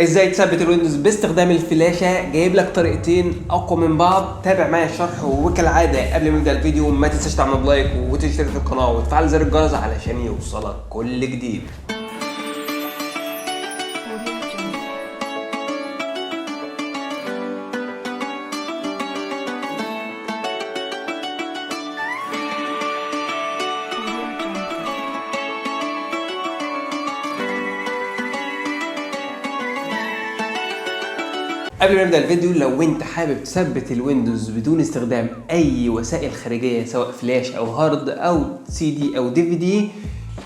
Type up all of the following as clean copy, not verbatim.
ازاي تثبت الويندوز باستخدام الفلاشه. جايب لك طريقتين اقوى من بعض. تابع معايا الشرح، وكالعاده قبل ما نبدا الفيديو ما تنساش تعمل لايك وتشترك في القناه وتفعل زر الجرس علشان يوصلك كل جديد. قبل ما نبدا الفيديو، لو انت حابب تثبت الويندوز بدون استخدام اي وسائل خارجيه سواء فلاش او هارد او سي دي او دي في دي،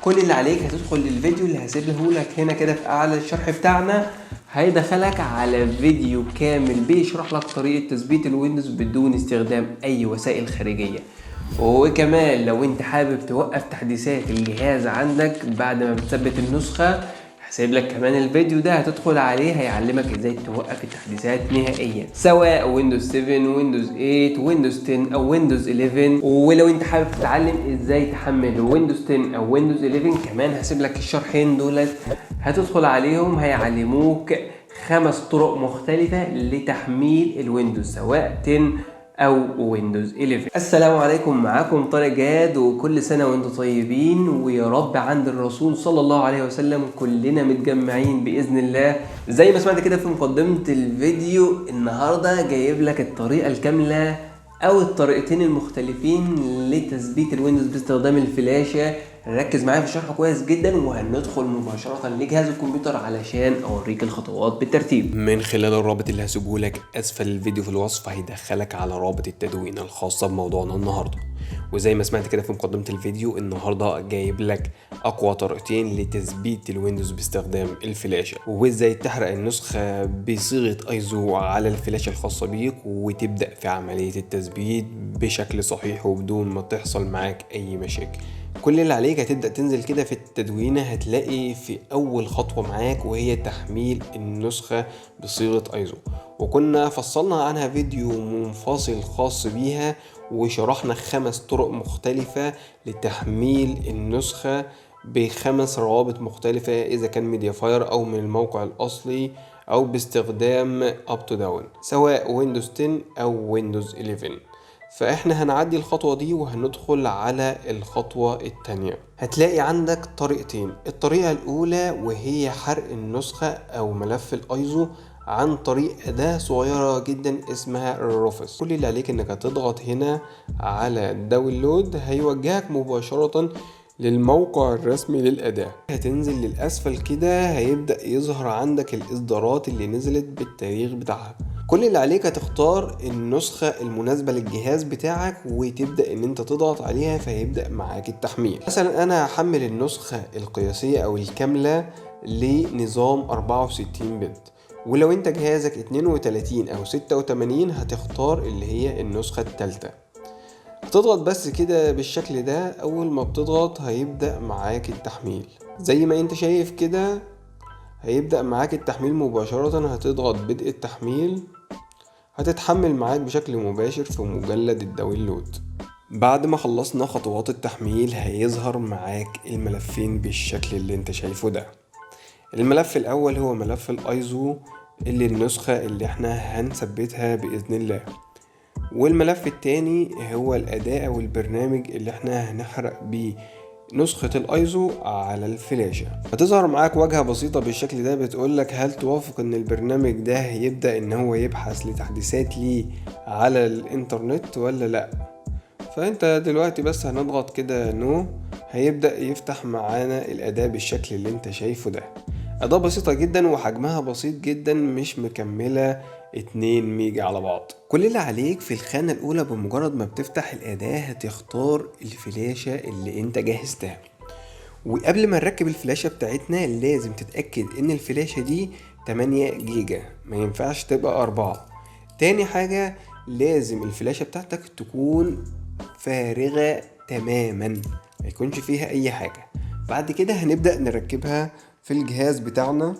كل اللي عليك هتدخل للفيديو اللي هسيبه لك هنا كده في اعلى الشرح بتاعنا. هيدخلك على فيديو كامل بيشرح لك طريقه تثبيت الويندوز بدون استخدام اي وسائل خارجيه. وكمان لو انت حابب توقف تحديثات الجهاز عندك بعد ما بتثبت النسخه، هسيب لك كمان الفيديو ده هتدخل عليه هيعلمك ازاي توقف التحديثات نهائيا، سواء ويندوز 7 ويندوز 8 ويندوز 10 او ويندوز 11. ولو انت حابب تتعلم ازاي تحمل ويندوز 10 او ويندوز 11 كمان هسيب لك الشرحين دولت هتدخل عليهم هيعلموك 5 طرق مختلفة لتحميل الويندوز سواء 10 او ويندوز 11. السلام عليكم، معاكم طارق جاد، وكل سنه وانتم طيبين، ويا رب عند الرسول صلى الله عليه وسلم كلنا متجمعين باذن الله. زي ما سمعت كده في مقدمه الفيديو، النهارده جايب لك الطريقه الكامله او الطريقتين المختلفين لتثبيت الويندوز باستخدام الفلاشه. ركز معايا في الشرح كويس جدا، وهندخل مباشره لجهاز الكمبيوتر علشان اوريك الخطوات بالترتيب من خلال الرابط اللي هسيبه لك اسفل الفيديو في الوصف. هيدخلك على رابط التدوين الخاصه بموضوعنا النهارده. وزي ما سمعت كده في مقدمه الفيديو، النهارده جايب لك اقوى طريقتين لتثبيت الويندوز باستخدام الفلاشه، وازاي تحرق النسخه بصيغه ايزو على الفلاشه الخاصه بيك وتبدا في عمليه التثبيت بشكل صحيح وبدون ما تحصل معاك اي مشاكل. كل اللي عليك هتبدأ تنزل كده في التدوينة، هتلاقي في أول خطوة معاك وهي تحميل النسخة بصيغة ايزو، وكنا فصلنا عنها فيديو منفصل خاص بيها وشرحنا 5 طرق مختلفة لتحميل النسخة ب5 روابط مختلفة، إذا كان ميديا فاير أو من الموقع الأصلي أو باستخدام اب تو داون سواء ويندوز 10 أو ويندوز 11. فاحنا هنعدي الخطوة دي وهندخل على الخطوة التانية. هتلاقي عندك طريقتين. الطريقة الاولى وهي حرق النسخة او ملف الايزو عن طريق اداة صغيرة جدا اسمها الروفس. كل اللي عليك انك هتضغط هنا على الداونلود، هيوجهك مباشرة للموقع الرسمي للأداة. هتنزل للأسفل كده، هيبدأ يظهر عندك الإصدارات اللي نزلت بالتاريخ بتاعها. كل اللي عليك هتختار النسخة المناسبة للجهاز بتاعك وتبدأ ان انت تضغط عليها فيبدأ معاك التحميل. مثلا انا هحمل النسخة القياسية او الكاملة لنظام 64 بت، ولو انت جهازك 32 او 86 هتختار اللي هي النسخة الثالثة. هتضغط بس كده بالشكل ده. اول ما بتضغط هيبدأ معاك التحميل زي ما انت شايف كده، هيبدأ معاك التحميل مباشرة. هتضغط بدء التحميل، هتتحمل معاك بشكل مباشر في مجلد الداونلود. بعد ما خلصنا خطوات التحميل هيظهر معاك الملفين بالشكل اللي انت شايفه ده. الملف الاول هو ملف الايزو اللي النسخة اللي احنا هنثبتها بإذن الله، والملف التاني هو الأداة أو البرنامج اللي احنا هنحرق بيه نسخة الايزو على الفلاشة. هتظهر معاك واجهة بسيطة بالشكل ده بتقولك هل توافق ان البرنامج ده هيبدأ ان هو يبحث لتحديثات ليه على الانترنت ولا لا. فانت دلوقتي بس هنضغط كده نو، هيبدأ يفتح معانا الأداة بالشكل اللي انت شايفه ده. أداة بسيطة جدا وحجمها بسيط جدا، مش مكملة 2 ميجا على بعض. كل اللي عليك في الخانة الأولى بمجرد ما بتفتح الأداة هتختار الفلاشة اللي انت جهزتها. وقبل ما نركب الفلاشة بتاعتنا لازم تتأكد ان الفلاشة دي 8 جيجا، ما ينفعش تبقى 4. تاني حاجة، لازم الفلاشة بتاعتك تكون فارغة تماما، ما يكونش فيها اي حاجة. بعد كده هنبدأ نركبها في الجهاز بتاعنا.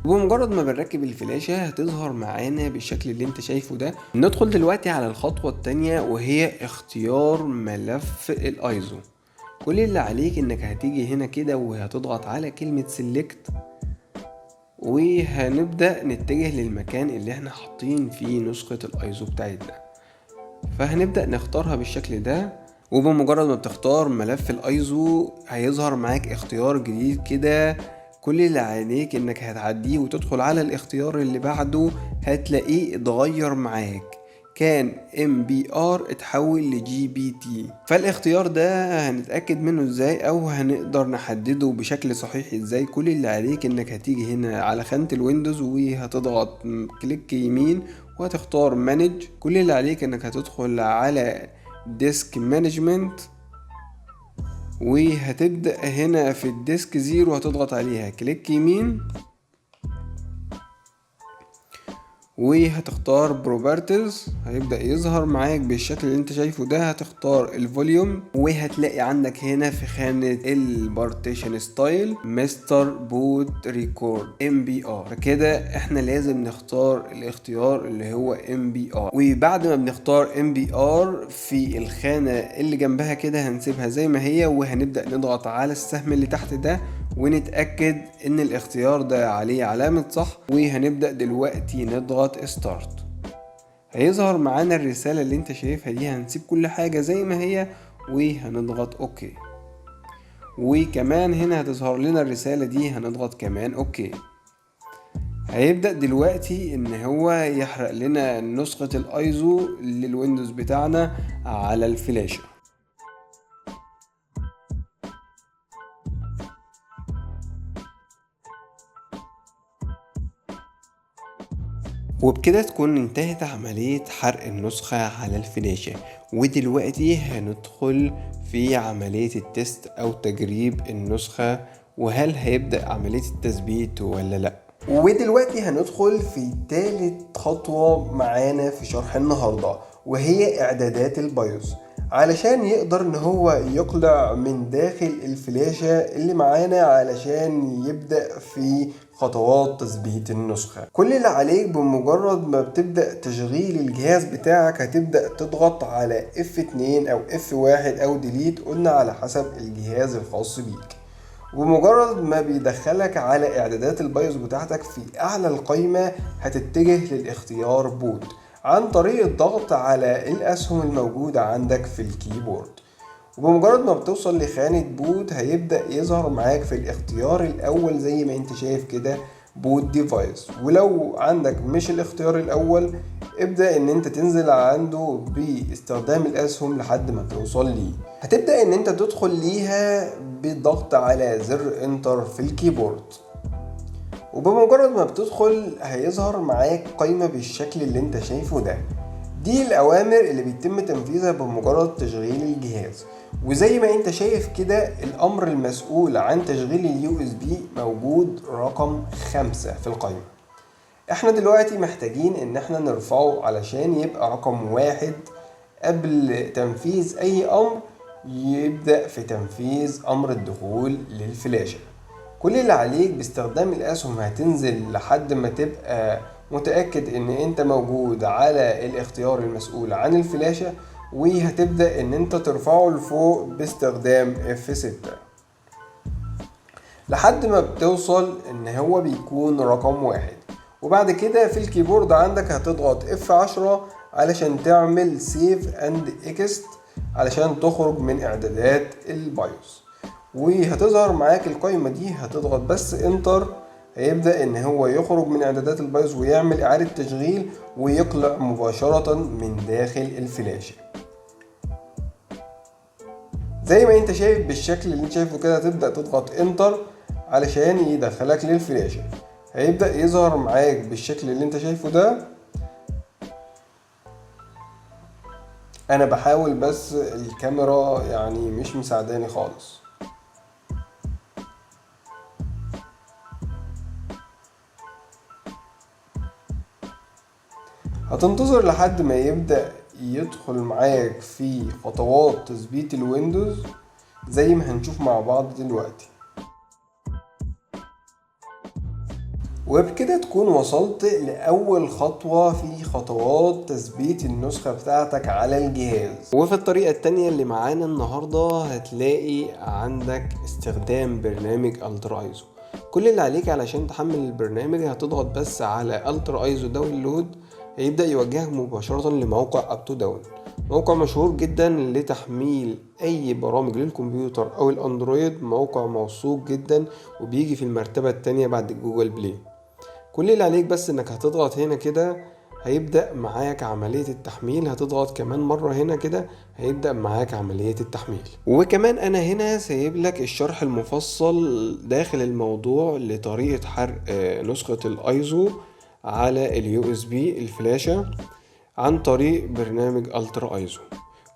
وبمجرد ما بنركب الفلاشة هتظهر معانا بالشكل اللي انت شايفه ده. ندخل دلوقتي على الخطوة التانية وهي اختيار ملف الايزو. كل اللي عليك انك هتيجي هنا كده وهتضغط على كلمة سيلكت، وهنبدأ نتجه للمكان اللي احنا حاطين فيه نسخة الايزو بتاعتنا. فهنبدأ نختارها بالشكل ده، وبمجرد ما بتختار ملف الايزو هيظهر معاك اختيار جديد كده. كل اللي عليك انك هتعديه وتدخل على الاختيار اللي بعده، هتلاقيه اتغير معاك، كان MBR اتحول لGBT. فالاختيار ده هنتأكد منه ازاي او هنقدر نحدده بشكل صحيح ازاي؟ كل اللي عليك انك هتيجي هنا على خانة الويندوز وهتضغط كليك يمين وهتختار مانج. كل اللي عليك انك هتدخل على ديسك مانجمنت، وهتبدأ هنا في الديسك 0 هتضغط عليها كليك يمين وهتختار بروبرتيز. هيبدأ يظهر معاك بالشكل اللي انت شايفه ده. هتختار الفوليوم وهتلاقي عندك هنا في خانة البارتيشن ستايل مستر بوت ريكورد MBR. فكده احنا لازم نختار الاختيار اللي هو MBR، وبعد ما بنختار MBR في الخانة اللي جنبها كده هنسيبها زي ما هي، وهنبدأ نضغط على السهم اللي تحت ده ونتأكد ان الاختيار ده عليه علامة صح، وهنبدأ دلوقتي نضغط ستارت. هيظهر معانا الرسالة اللي انت شايفها دي. هنسيب كل حاجة زي ما هي وهنضغط اوكي، وكمان هنا هتظهر لنا الرسالة دي هنضغط كمان اوكي. هيبدأ دلوقتي ان هو يحرق لنا نسخة الايزو للويندوز بتاعنا على الفلاشة. وبكده تكون انتهت عملية حرق النسخة على الفلاشة. ودلوقتي هندخل في عملية التست او تجريب النسخة، وهل هيبدأ عملية التثبيت ولا لا. ودلوقتي هندخل في تالت خطوة معانا في شرح النهاردة، وهي اعدادات البايوس، علشان يقدر ان هو يقلع من داخل الفلاشة اللي معانا علشان يبدأ في خطوات تثبيت النسخة. كل اللي عليك بمجرد ما بتبدأ تشغيل الجهاز بتاعك هتبدأ تضغط على F2 او F1 او ديليت، قلنا على حسب الجهاز الخاص بيك. وبمجرد ما بيدخلك على اعدادات البايوس بتاعتك في اعلى القائمة هتتجه للاختيار بوت عن طريق الضغط على الاسهم الموجودة عندك في الكيبورد. وبمجرد ما بتوصل لخانة بوت هيبدأ يظهر معاك في الاختيار الاول زي ما انت شايف كده بوت ديفايس. ولو عندك مش الاختيار الاول ابدأ ان انت تنزل عنده باستخدام الاسهم لحد ما توصل ليه. هتبدأ ان انت تدخل ليها بالضغط على زر انتر في الكيبورد. وبمجرد ما بتدخل هيظهر معاك قائمة بالشكل اللي انت شايفه ده. دي الأوامر اللي بيتم تنفيذها بمجرد تشغيل الجهاز. وزي ما انت شايف كده الأمر المسؤول عن تشغيل اليو اس بي موجود رقم 5 في القائمة. احنا دلوقتي محتاجين ان احنا نرفعه علشان يبقى رقم 1 قبل تنفيذ أي أمر يبدأ في تنفيذ أمر الدخول للفلاشة. كل اللي عليك باستخدام الأسهم هتنزل لحد ما تبقى متأكد ان انت موجود على الاختيار المسؤول عن الفلاشة، وهتبدأ ان انت ترفعه لفوق باستخدام F6 لحد ما بتوصل ان هو بيكون رقم 1. وبعد كده في الكيبورد عندك هتضغط F10 علشان تعمل Save and Exit علشان تخرج من اعدادات البايوس. وهتظهر معاك القائمة دي، هتضغط بس انتر هيبدأ ان هو يخرج من اعدادات البايوس ويعمل اعادة تشغيل ويقلع مباشرة من داخل الفلاشة. زي ما انت شايف بالشكل اللي انت شايفه كده هتبدأ تضغط انتر علشان يدخلك للفلاشة. هيبدأ يظهر معاك بالشكل اللي انت شايفه ده. انا بحاول بس الكاميرا يعني مش مساعداني خالص. هتنتظر لحد ما يبدأ يدخل معاك في خطوات تثبيت الويندوز زي ما هنشوف مع بعض دلوقتي. وبكده تكون وصلت لأول خطوة في خطوات تثبيت النسخة بتاعتك على الجهاز. وفي الطريقة التانية اللي معانا النهاردة هتلاقي عندك استخدام برنامج الترا ايزو. كل اللي عليك علشان تحمل البرنامج هتضغط بس على الترا ايزو داونلود، هيبدأ يوجهك مباشرة لموقع اب تو داون، موقع مشهور جدا لتحميل اي برامج للكمبيوتر او الاندرويد، موقع موثوق جدا وبيجي في المرتبة التانية بعد جوجل بلاي. كل اللي عليك بس انك هتضغط هنا كده هيبدأ معاك عملية التحميل، هتضغط كمان مرة هنا كده هيبدأ معاك عملية التحميل. وكمان انا هنا سايب لك الشرح المفصل داخل الموضوع لطريقة حرق نسخة الايزو على اليو اس بي الفلاشة عن طريق برنامج الترا ايزو.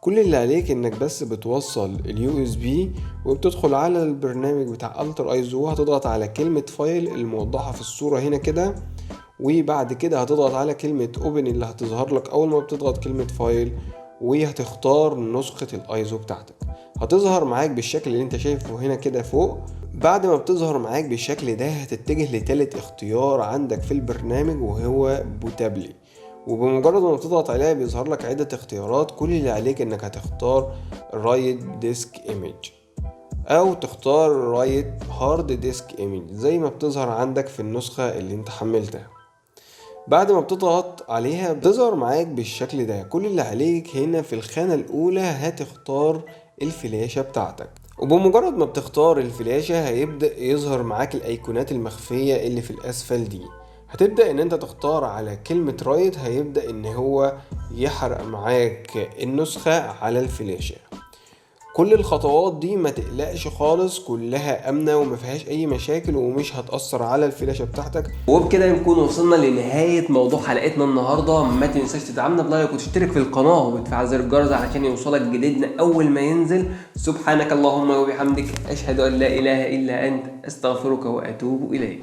كل اللي عليك انك بس بتوصل اليو اس بي وبتدخل على البرنامج بتاع الترا ايزو، هتضغط على كلمة فايل الموضحة في الصورة هنا كده، وبعد كده هتضغط على كلمة اوبن اللي هتظهر لك اول ما بتضغط كلمة فايل، وهتختار نسخة الايزو بتاعتك. هتظهر معاك بالشكل اللي انت شايفه هنا كده فوق. بعد ما بتظهر معاك بالشكل ده هتتجه لتالت اختيار عندك في البرنامج وهو بوتابلي، وبمجرد ما بتضغط عليها بيظهر لك عدة اختيارات. كل اللي عليك انك هتختار رايت ديسك ايميج او تختار رايت هارد ديسك ايميج زي ما بتظهر عندك في النسخة اللي انت حملتها. بعد ما بتضغط عليها بتظهر معاك بالشكل ده. كل اللي عليك هنا في الخانة الاولى هتختار الفلاشة بتاعتك، وبمجرد ما بتختار الفلاشة هيبدأ يظهر معاك الايقونات المخفية اللي في الاسفل دي. هتبدأ ان انت تختار على كلمة رايت، هيبدأ ان هو يحرق معاك النسخة على الفلاشة. كل الخطوات دي ما تقلقش خالص، كلها امنة وما فيهاش اي مشاكل ومش هتأثر على الفلاشة بتاعتك. وبكده نكون وصلنا لنهاية موضوع حلقتنا النهاردة. ما تنساش تدعمنا بلايك وتشترك في القناة وتفعل زر الجرس علشان يوصلك جديدنا اول ما ينزل. سبحانك اللهم وبحمدك، اشهد ان لا اله الا انت، استغفرك واتوب اليك.